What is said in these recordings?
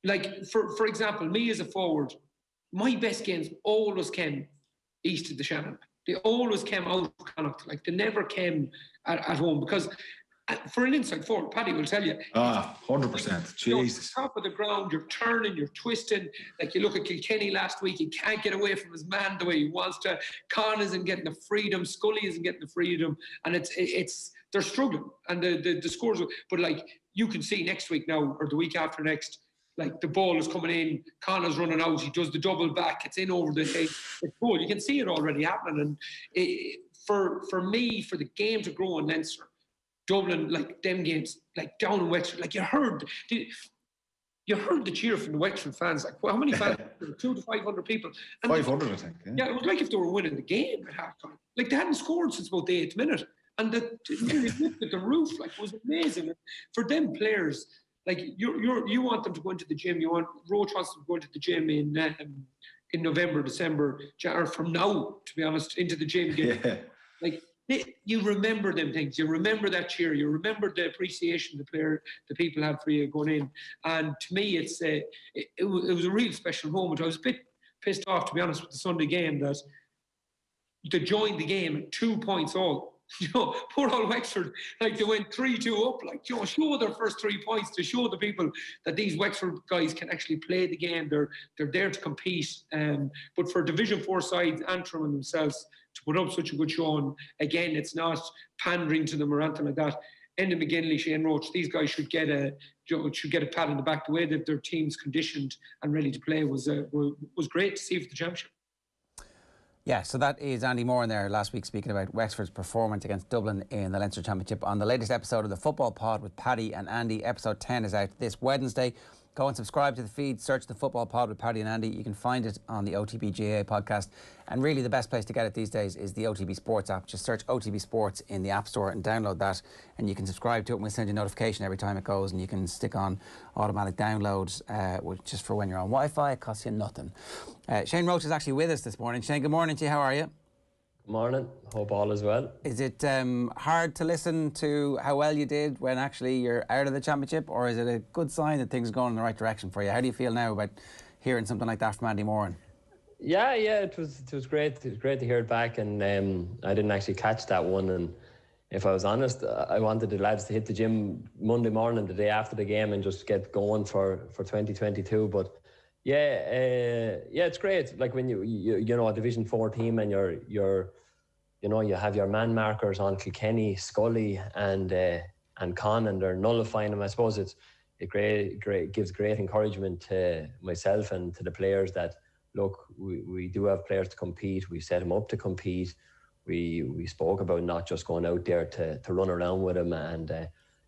Like, for example, me as a forward, my best games always came east of the Shannon. They always came out of Connacht. Like, they never came at home, because for an inside forward, Paddy will tell you. 100%. Jesus. Top of the ground, you're turning, you're twisting. Like, you look at Kilkenny last week, he can't get away from his man the way he wants to. Con isn't getting the freedom. Scully isn't getting the freedom. And it's they're struggling. And the scores, but like, you can see next week now, or the week after next, like, the ball is coming in, Connor's running out, he does the double back, it's in over the head, it's goal. You can see it already happening. And for me, for the game to grow in Leinster, Dublin, like, them games, like down in Wexford, like, you heard the cheer from the Wexford fans. Like, well, how many fans? 200 to 500 people. And 500, I think. Yeah, it was like if they were winning the game at halftime. Like, they hadn't scored since about the 8th minute. And they lifted the roof. Like, it was amazing. For them players, like, you want them to go into the gym. You want Roche wants them to go into the gym in November, December, or from now, to be honest, into the gym. Yeah. Like, you remember them things. You remember that cheer. You remember the appreciation the people had for you going in. And to me, it was a real special moment. I was a bit pissed off, to be honest, with the Sunday game, that they joined the game at 2 points all. You know, poor old Wexford, like, they went 3-2 up, like, you know, show their first 3 points to show the people that these Wexford guys can actually play the game. They're there to compete. But for Division 4 sides, Antrim and themselves, to put up such a good showing, again, it's not pandering to them or anything like that. Enda McGinley, Shane Roche, these guys should get a pat on the back. The way that their team's conditioned and ready to play was great to see for the championship. Yeah, so that is Andy Moore in there last week speaking about Wexford's performance against Dublin in the Leinster Championship on the latest episode of the Football Pod with Paddy and Andy. Episode 10 is out this Wednesday. Go and subscribe to the feed, search the Football Pod with Paddy and Andy. You can find it on the OTB GA podcast. And really the best place to get it these days is the OTB Sports app. Just search OTB Sports in the App Store and download that. And you can subscribe to it and we'll send you a notification every time it goes. And you can stick on automatic downloads just for when you're on Wi-Fi. It costs you nothing. Shane Roche is actually with us this morning. Shane, good morning to you. How are you? Good morning. Hope all is well. Is it hard to listen to how well you did when actually you're out of the championship, or is it a good sign that things are going in the right direction for you? How do you feel now about hearing something like that from Andy Moran? Yeah, it was great. It was great to hear it back, and I didn't actually catch that one. And if I was honest, I wanted the lads to hit the gym Monday morning, the day after the game, and just get going for 2022. But yeah, it's great. Like, when you know, a Division 4 team, and you're you know, you have your man markers on Kilkenny, Scully, and Con, and they're nullifying them. I suppose it gives great encouragement to myself and to the players that, look, we do have players to compete. We set them up to compete. We spoke about not just going out there to run around with them, and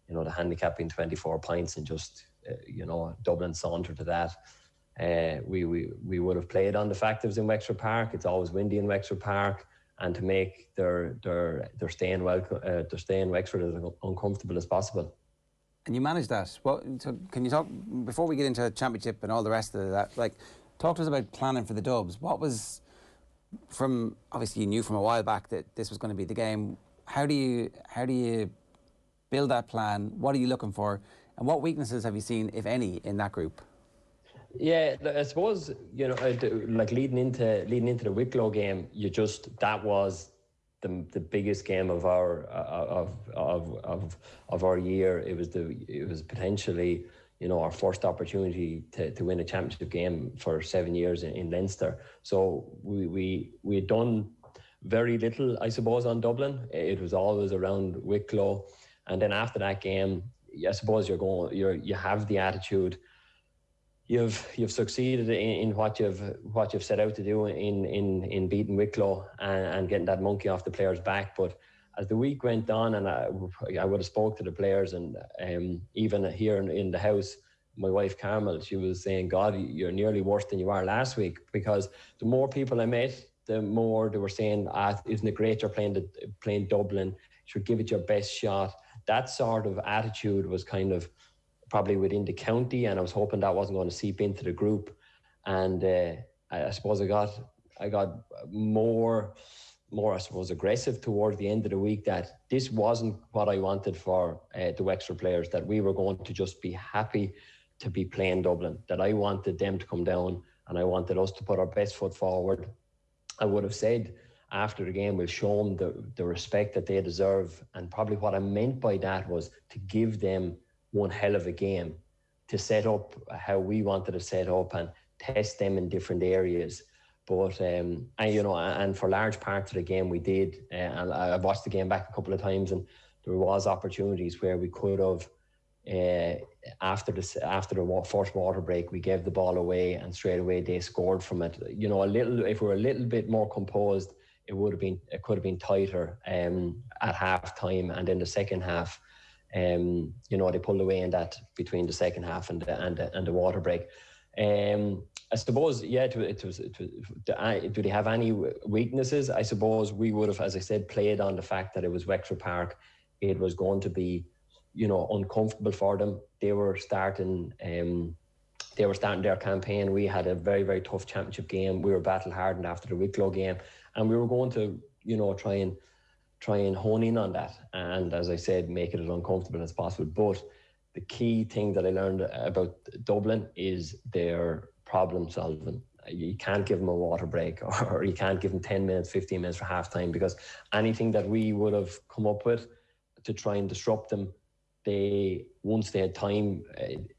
you know, the handicap being 24 points, and just you know, Dublin saunter to that. We would have played on the fact it was in Wexford Park. It's always windy in Wexford Park, and to make their stay in Wexford as uncomfortable as possible. And you managed that. Well, so can you talk, before we get into the championship and all the rest of that, like, talk to us about planning for the Dubs. What was, from, obviously you knew from a while back that this was going to be the game. How do you build that plan? What are you looking for? And what weaknesses have you seen, if any, in that group? Yeah, I suppose, you know, like leading into the Wicklow game, that was the biggest game of our year. It was potentially, you know, our first opportunity to win a championship game for 7 years in Leinster. So we had done very little, I suppose, on Dublin. It was always around Wicklow, and then after that game, I suppose you have the attitude. You've succeeded in what you've set out to do in beating Wicklow and getting that monkey off the players' back. But as the week went on, and I would have spoke to the players, and even here in the house, my wife Carmel, she was saying, God, you're nearly worse than you were last week, because the more people I met, the more they were saying, isn't it great you're playing Dublin, you should give it your best shot. That sort of attitude was kind of probably within the county, and I was hoping that wasn't going to seep into the group. And I suppose I got more I suppose aggressive towards the end of the week, that this wasn't what I wanted for the Wexford players, that we were going to just be happy to be playing Dublin, that I wanted them to come down and I wanted us to put our best foot forward. I would have said after the game, we'll show them the respect that they deserve. And probably what I meant by that was to give them one hell of a game, to set up how we wanted to set up and test them in different areas. But, and, you know, and for large parts of the game we did, and I watched the game back a couple of times, and there was opportunities where we could have, after the first water break, we gave the ball away and straight away they scored from it. You know, if we were a little bit more composed, it could have been tighter at half time, and in the second half, you know, they pulled away in that between the second half and the water break. I suppose, yeah, do they have any weaknesses? I suppose we would have, as I said, played on the fact that it was Wexford Park. It was going to be, you know, uncomfortable for them. They were starting their campaign. We had a very, very tough championship game. We were battle hardened after the Wicklow game, and we were going to, you know, try and hone in on that. And as I said, make it as uncomfortable as possible. But the key thing that I learned about Dublin is their problem solving. You can't give them a water break, or you can't give them 10 minutes, 15 minutes for half time, because anything that we would have come up with to try and disrupt them, once they had time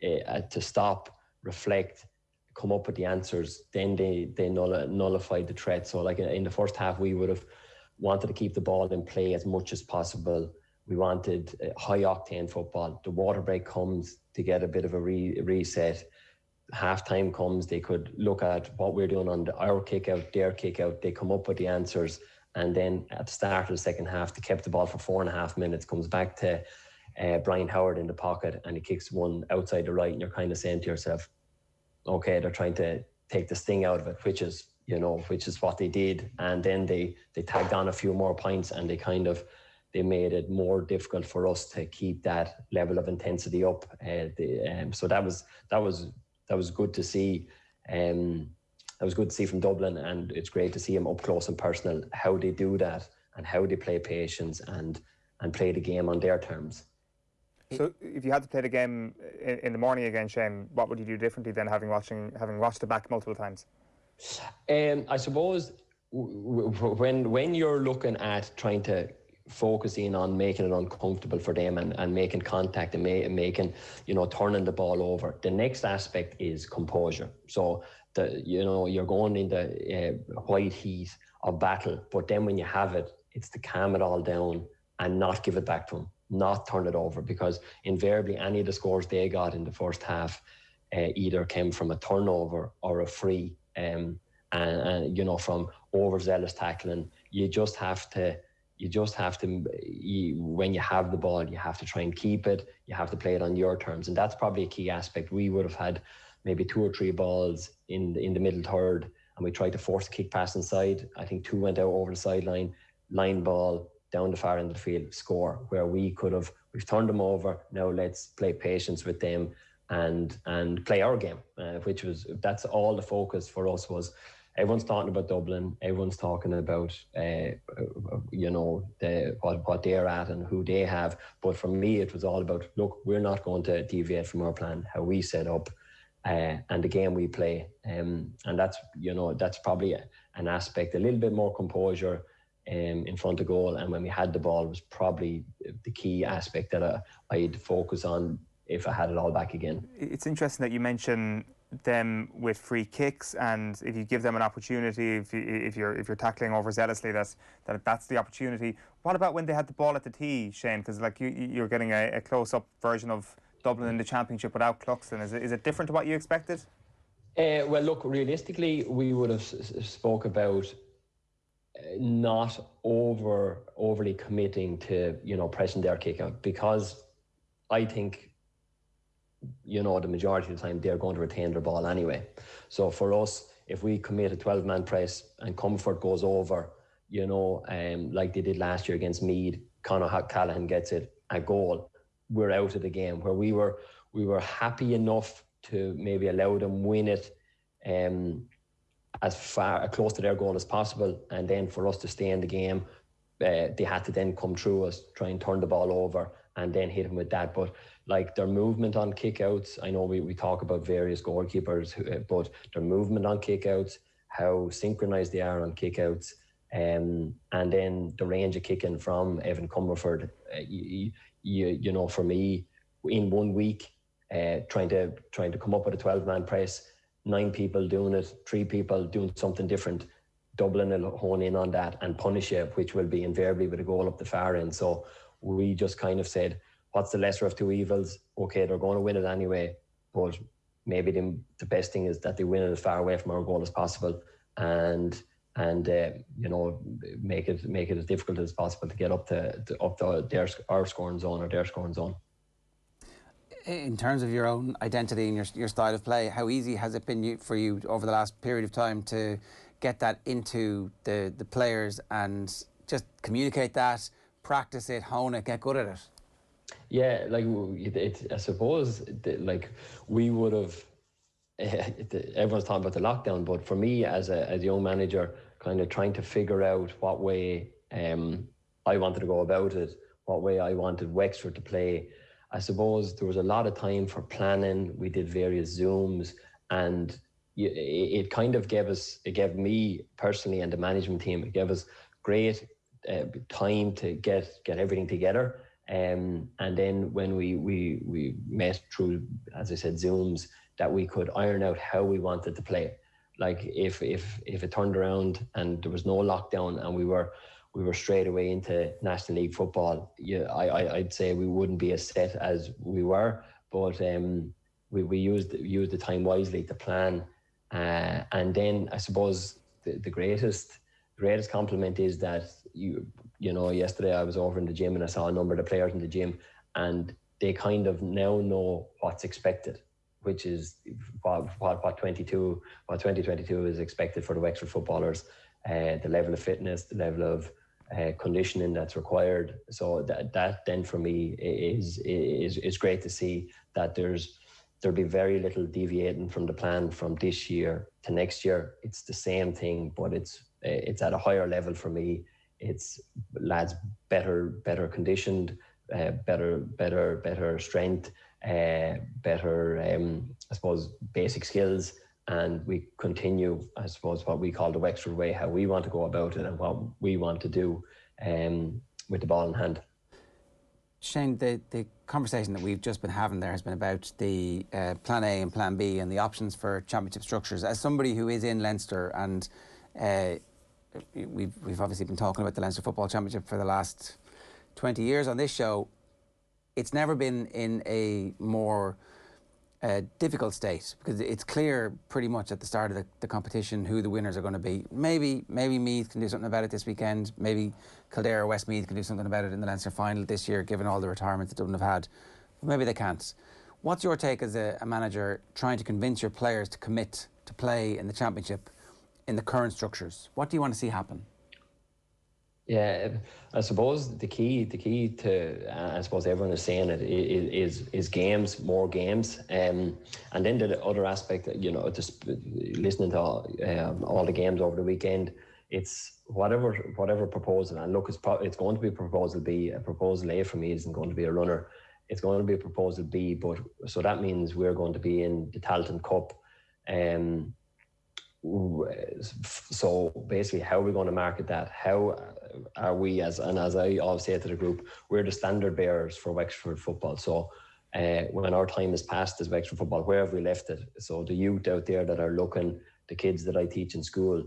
to stop, reflect, come up with the answers, then they nullified the threat. So like in the first half, we would have wanted to keep the ball in play as much as possible. We wanted high octane football. The water break comes to get a bit of a reset. Half time comes, they could look at what we're doing on our kick out, their kick out. They come up with the answers, and then at the start of the second half, they kept the ball for 4.5 minutes. Comes back to Brian Howard in the pocket, and he kicks one outside the right, and you're kind of saying to yourself, okay, they're trying to take the sting out of it, which is what they did. And then they tagged on a few more points, and they made it more difficult for us to keep that level of intensity up. So that was good to see. That was good to see from Dublin, and it's great to see them up close and personal, how they do that and how they play patience and play the game on their terms. So if you had to play the game in the morning again, Shane, what would you do differently than having watched it back multiple times? I suppose when you're looking at trying to focus in on making it uncomfortable for them and making contact and making, you know, turning the ball over, the next aspect is composure. So you're going in the white heat of battle, but then when you have it, it's to calm it all down and not give it back to them, not turn it over, because invariably any of the scores they got in the first half either came from a turnover or a free, and you know, from overzealous tackling. You just have to, when you have the ball, you have to try and keep it. You have to play it on your terms, and that's probably a key aspect. We would have had maybe 2 or 3 balls in the middle third, and we tried to force a kick pass inside. I think 2 went out over the sideline, line ball down the far end of the field, score, where we've turned them over. Now let's play patience with them and play our game, that's all the focus for us was. Everyone's talking about Dublin. Everyone's talking about, you know, what they're at and who they have. But for me, it was all about, look, we're not going to deviate from our plan, how we set up, and the game we play. And that's, you know, that's probably an aspect, a little bit more composure in front of goal. And when we had the ball was probably the key aspect that I'd focus on if I had it all back again. It's interesting that you mention them with free kicks, and if you give them an opportunity, if you're tackling overzealously, that's the opportunity. What about when they had the ball at the tee, Shane? Because like you're getting a close-up version of Dublin in the championship without Cluxton. Is it different to what you expected? Well, look, realistically, we would have spoke about not overly committing to, you know, pressing their kick out, because I think, you know, the majority of the time they're going to retain their ball anyway. So for us, if we commit a 12-man press and Comfort goes over, you know, like they did last year against Meath, Conor Callaghan gets it, a goal, we're out of the game. Where we were happy enough to maybe allow them win it as close to their goal as possible, and then for us to stay in the game, they had to then come through us, try and turn the ball over, and then hit them with that. But like their movement on kickouts. I know we talk about various goalkeepers, but their movement on kickouts, how synchronized they are on kickouts, and then the range of kicking from Evan Comerford. You know, for me, in 1 week, trying to come up with a 12-man press, 9 people doing it, 3 people doing something different. Dublin will hone in on that and punish you, which will be invariably with a goal up the far end. So we just kind of said, what's the lesser of two evils? Okay, they're going to win it anyway, but maybe the best thing is that they win it as far away from our goal as possible, and you know, make it as difficult as possible to get up to our scoring zone or their scoring zone. In terms of your own identity and your style of play, how easy has it been for you over the last period of time to get that into the players and just communicate that, practice it, hone it, get good at it? Yeah, like I suppose like we would have. Everyone's talking about the lockdown, but for me as a young manager, kind of trying to figure out what way I wanted to go about it, what way I wanted Wexford to play. I suppose there was a lot of time for planning. We did various Zooms, and it kind of gave me personally and the management team, it gave us great time to get everything together. And then when we met through, as I said, Zooms, that we could iron out how we wanted to play. Like if it turned around and there was no lockdown and we were straight away into National League football, I'd say we wouldn't be as set as we were. But we used the time wisely to plan. And then I suppose the greatest compliment is that you know, yesterday I was over in the gym and I saw a number of the players in the gym, and they kind of now know what's expected, which is what 2022 is expected for the Wexford footballers, the level of fitness, the level of conditioning that's required. So that then for me is great to see that there'll be very little deviating from the plan from this year to next year. It's the same thing, but it's at a higher level for me. It's lads better conditioned, better strength, better I suppose basic skills, and we continue, I suppose, what we call the Wexford way, how we want to go about it and what we want to do with the ball in hand. Shane, the conversation that we've just been having there has been about the plan A and plan B and the options for championship structures. As somebody who is in Leinster, and we've obviously been talking about the Leinster Football Championship for the last 20 years on this show, it's never been in a more difficult state, because it's clear pretty much at the start of the competition who the winners are going to be. Maybe Meath can do something about it this weekend. Maybe Kildare or Westmeath can do something about it in the Leinster final this year, given all the retirements that Dublin have had. But maybe they can't. What's your take as a manager trying to convince your players to commit to play in the championship in the current structures? What do you want to see happen? Yeah, I suppose the key to, I suppose everyone is saying it, is games, more games, and then the other aspect, you know, just listening to all the games over the weekend, it's whatever proposal, and look, it's going to be proposal B. A proposal A for me isn't going to be a runner. It's going to be a proposal B, but so that means we're going to be in the Tailteann Cup. So basically, how are we going to market that? How are we, as I always say to the group, we're the standard bearers for Wexford football. So when our time has passed as Wexford football, where have we left it? So the youth out there that are looking, the kids that I teach in school,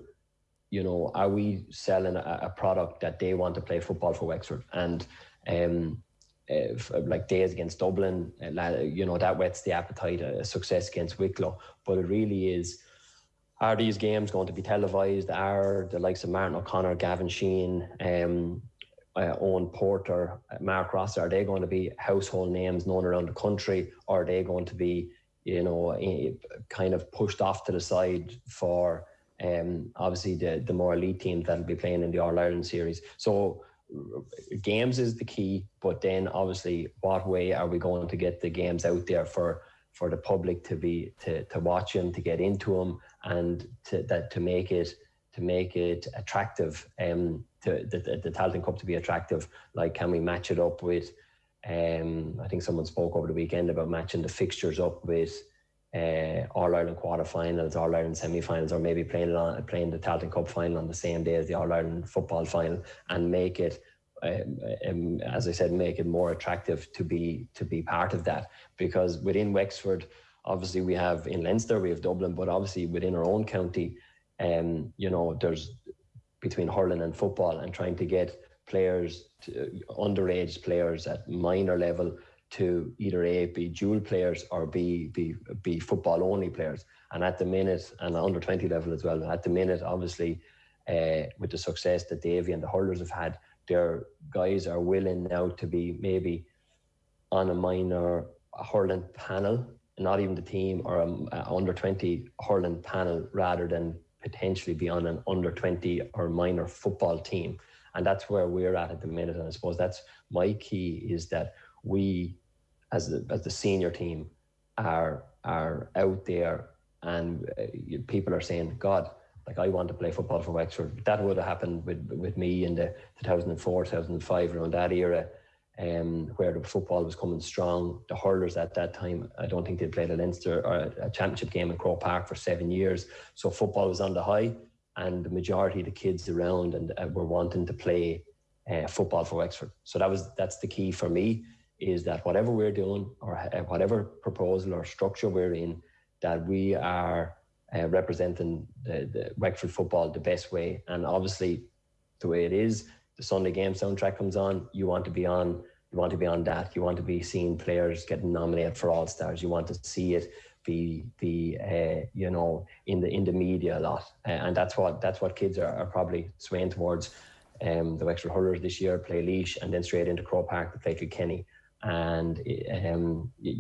you know, are we selling a product that they want to play football for Wexford? And like days against Dublin, you know, that whets the appetite. A success against Wicklow, but it really is, are these games going to be televised? Are the likes of Martin O'Connor, Gavin Sheehan, Owen Porter, Mark Ross, are they going to be household names known around the country, or are they going to be, you know, kind of pushed off to the side for obviously the more elite teams that will be playing in the All-Ireland series? So games is the key, but then obviously what way are we going to get the games out there for the public to watch them, to get into them, and to make it attractive, to the Tailteann Cup to be attractive. Like, can we match it up with I think someone spoke over the weekend about matching the fixtures up with All-Ireland quarterfinals, All-Ireland semi-finals, or maybe playing the Tailteann Cup final on the same day as the All-Ireland football final, and make it, as I said, make it more attractive to be part of that. Because within Wexford, obviously we have in Leinster, we have Dublin, but obviously within our own county, there's between hurling and football, and trying to get players, underage players at minor level, to either be dual players or be football only players. And at the minute, and under 20 level as well, at the minute, obviously, with the success that Davy and the hurlers have had, their guys are willing now to be maybe on a minor hurling panel, not even the team, or a under 20 hurling panel, rather than potentially be on an under 20 or minor football team. And that's where we're at the minute. And I suppose that's my key, is that we, as the senior team, are out there, and people are saying, God, like, I want to play football for Wexford. That would have happened with me in the 2004, 2005, around that era, where the football was coming strong. The hurlers at that time, I don't think they'd played a Leinster or a championship game in Croke Park for 7 years. So football was on the high, and the majority of the kids around and were wanting to play football for Wexford. So that's the key for me, is that whatever we're doing, or whatever proposal or structure we're in, that we are representing the Wexford football the best way. And obviously, the way it is, the Sunday game soundtrack comes on, you want to be on that. You want to be seeing players getting nominated for All-Stars. You want to see it be in the media a lot, and that's what kids are probably swaying towards. The Wexford hurlers this year play Laois, and then straight into Croke Park to play Kilkenny, and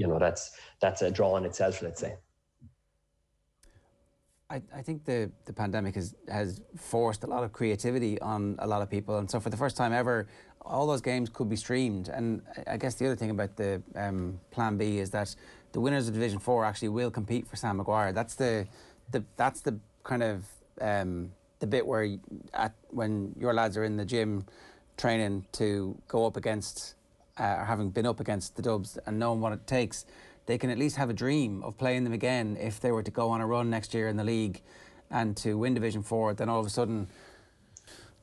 that's a draw in itself, let's say. I think the pandemic has forced a lot of creativity on a lot of people, and so for the first time ever, all those games could be streamed. And I guess the other thing about the Plan B is that the winners of Division 4 actually will compete for Sam Maguire. That's the kind of the bit where when your lads are in the gym training to go up against, or having been up against the Dubs and knowing what it takes, they can at least have a dream of playing them again if they were to go on a run next year in the league and to win Division 4. Then all of a sudden,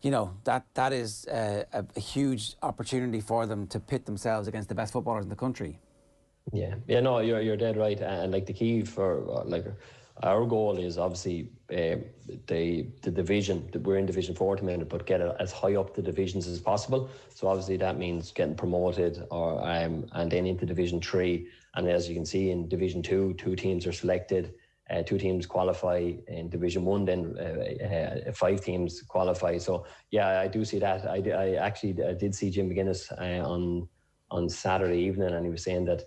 that is a huge opportunity for them to pit themselves against the best footballers in the country. Yeah, no, you're dead right. And like the key for our goal is obviously the division. We're in Division 4 at the minute, but get it as high up the divisions as possible. So obviously that means getting promoted, or and then into Division 3. And as you can see in Division 2, 2 teams are selected. 2 teams qualify. In Division 1, then 5 teams qualify. So yeah, I do see that. I did see Jim McGuinness on Saturday evening, and he was saying that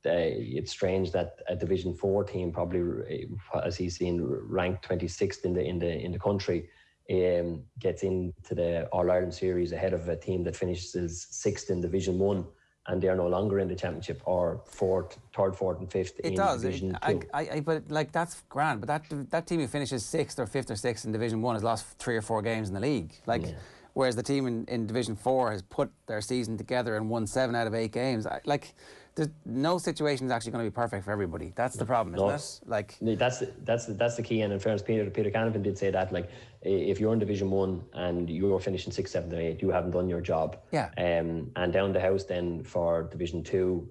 it's strange that a Division 4 team, probably as he's seen ranked 26th in the country, gets into the All-Ireland series ahead of a team that finishes 6th in Division 1, and they're no longer in the championship, or 3rd, 4th and 5th in Division 2. But like, that's grand, but that team who finishes 6th or 5th or 6th in Division 1 has lost 3 or 4 games in the league. Whereas the team in Division 4 has put their season together and won 7 out of 8 games. There's no situation is actually going to be perfect for everybody. That's the problem, isn't it? That's the key. And in fairness, Peter Canavan did say that, if you're in Division 1 and you're finishing 6th, 7th and 8th, you haven't done your job. Yeah. And down the house then for Division 2,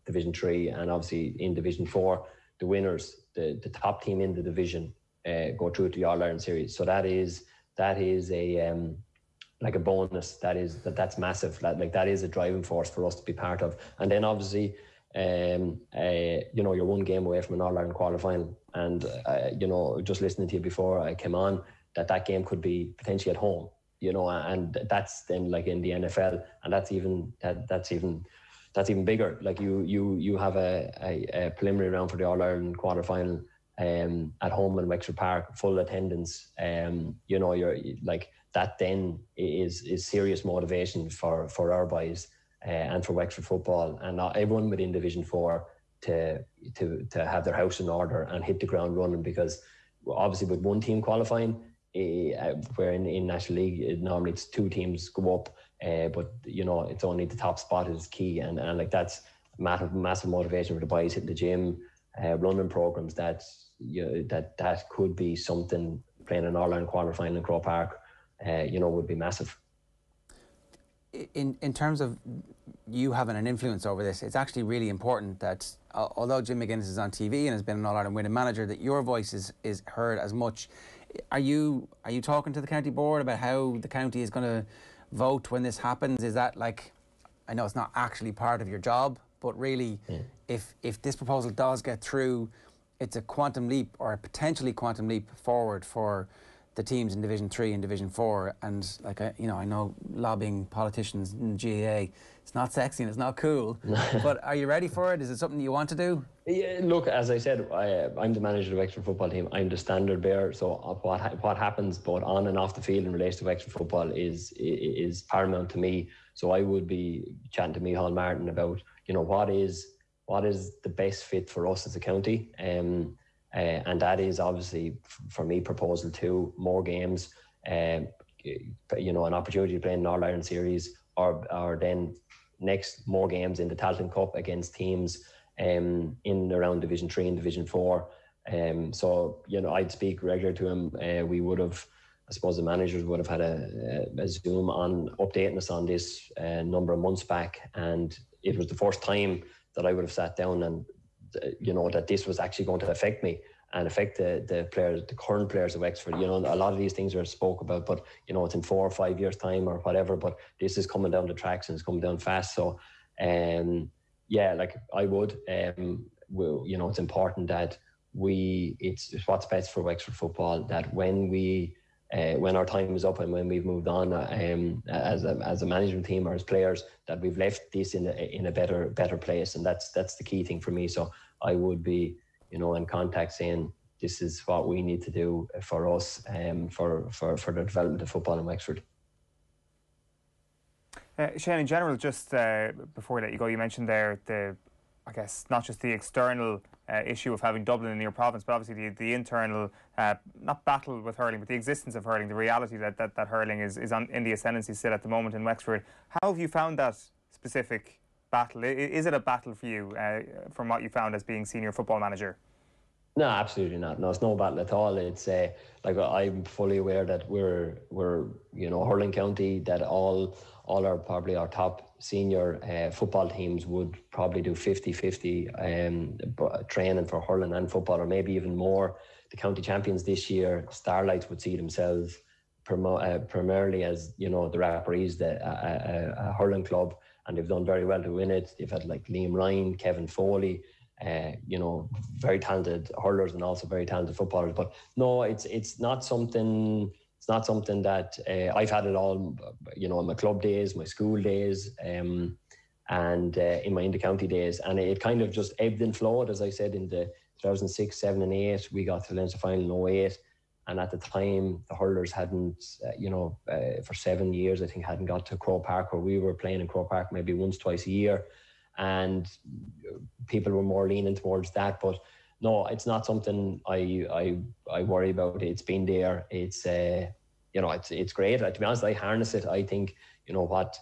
Division 3, and obviously in Division 4, the winners, the top team in the division, go through to the All-Ireland series. So that is a bonus. That's massive. That is a driving force for us to be part of. And then obviously, you're 1 game away from an All-Ireland quarter-final. And just listening to you before I came on, that game could be potentially at home. And that's then like in the NFL, and that's even bigger. Like you have a preliminary round for the All-Ireland quarter-final at home in Wexford Park, full attendance. You're like, that then is serious motivation for our boys and for Wexford football, and everyone within Division 4 to have their house in order and hit the ground running. Because obviously with 1 team qualifying, where in National League normally it's 2 teams go up, but it's only the top spot is key, and like that's massive motivation for the boys hitting the gym, running programs. That could be something. Playing an All-Ireland quarter-final in Croke Park, would be massive. In terms of you having an influence over this, it's actually really important that although Jim McGuinness is on TV and has been an All-Ireland winning manager, that your voice is heard as much. Are you talking to the county board about how the county is going to vote when this happens? Is that like, I know it's not actually part of your job, but really, if this proposal does get through, it's a quantum leap, or a potentially quantum leap forward for the teams in Division 3 and Division 4. And like I know lobbying politicians in the GAA, it's not sexy and it's not cool. But are you ready for it? Is it something you want to do? Yeah, look, as I said, I'm the manager of the Wexford football team. I'm the standard bearer. So what happens both on and off the field in relation to Wexford football is paramount to me. So I would be chatting to Micheál Martin about what is the best fit for us as a county, and that is obviously for me proposal 2, more games, an opportunity to play in an All-Ireland series, or then next more games in the Tailteann Cup against teams in around Division 3 and Division 4. So I'd speak regularly to him. We would have, I suppose the managers would have had a Zoom on updating us on this a number of months back, and it was the first time that I would have sat down and that this was actually going to affect me and affect the players, the current players of Wexford. A lot of these things are spoke about, but it's in 4 or 5 years' time or whatever. But this is coming down the tracks and it's coming down fast. So, like I would, it's important that it's what's best for Wexford football. That when our time is up and when we've moved on as a management team or as players, that we've left this in a better place, and that's the key thing for me. So I would be in contact saying this is what we need to do for us for the development of football in Wexford. Shane, in general, just before we let you go, you mentioned there I guess not just the external issue of having Dublin in your province, but obviously the internal, not battle with hurling, but the existence of hurling, the reality that hurling is in the ascendancy still at the moment in Wexford. How have you found that specific battle? Is it a battle for you from what you found as being senior football manager? No, absolutely not. No, it's no battle at all. It's like I'm fully aware that we're hurling county, that all our top senior football teams would probably do 50-50 training for hurling and football, or maybe even more. The county champions this year, Starlights, would see themselves primarily as the referees, a hurling club, and they've done very well to win it. They've had like Liam Ryan, Kevin Foley, very talented hurlers and also very talented footballers. But no, it's not something. It's not something that I've had it all, in my club days, my school days, and in my inter-county days. And it kind of just ebbed and flowed, as I said, in the 2006, 7 and 8. We got to the Leinster final in 08. And at the time, the hurlers hadn't, for 7 years, I think, hadn't got to Croke Park, where we were playing in Croke Park maybe once, twice a year. And people were more leaning towards that. But no, it's not something I worry about. It's been there. It's it's great. To be honest, I harness it. I think what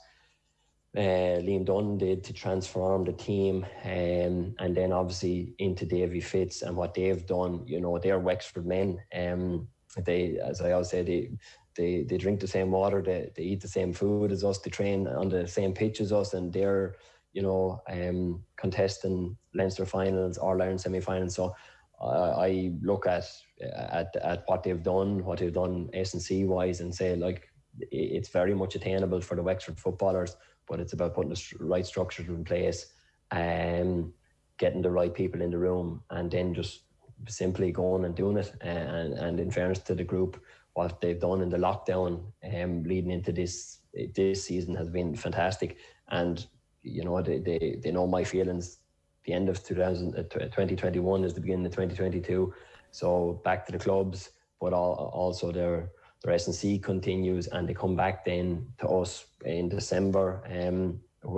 Liam Dunn did to transform the team, and then obviously into Davy Fitz and what they've done. They're Wexford men. They, as I always say, they drink the same water. They eat the same food as us. They train on the same pitch as us, and they're contesting Leinster finals, All-Ireland semi-finals. So I look at what they've done S&C wise, and say, like, it's very much attainable for the Wexford footballers, but it's about putting the right structures in place and getting the right people in the room, and then just simply going and doing it. And in fairness to the group, what they've done in the lockdown leading into this season has been fantastic. And they know my feelings. The end of 2021 is the beginning of 2022. So back to the clubs, but also their S&C continues, and they come back then to us in December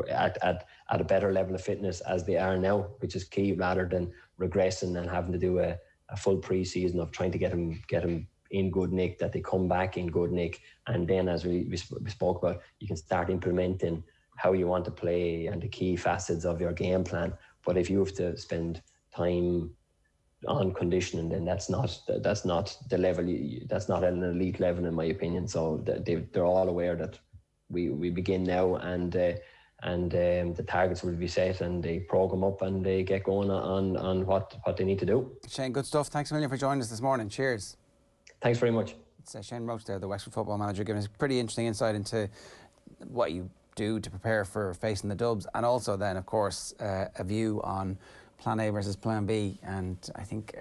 at a better level of fitness as they are now, which is key, rather than regressing and having to do a full pre-season of trying to get them in good nick, that they come back in good nick, and then, as we spoke about, you can start implementing how you want to play and the key facets of your game plan. But if you have to spend time on conditioning, then that's not the level. That's not an elite level, in my opinion. So they're all aware that we begin now, and the targets will be set, and they program up, and they get going on what they need to do. Shane, good stuff. Thanks a million for joining us this morning. Cheers. Thanks very much. It's Shane Roche there, the Wexford football manager, giving us pretty interesting insight into what you do to prepare for facing the Dubs, and also then, of course, a view on Plan A versus Plan B. And I think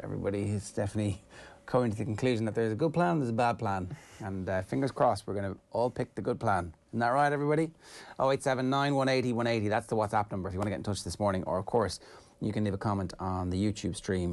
everybody is definitely coming to the conclusion that there's a good plan, there's a bad plan, and fingers crossed we're going to all pick the good plan. Isn't that right, everybody? 0879 180 180, that's the WhatsApp number if you want to get in touch this morning, or of course you can leave a comment on the YouTube stream.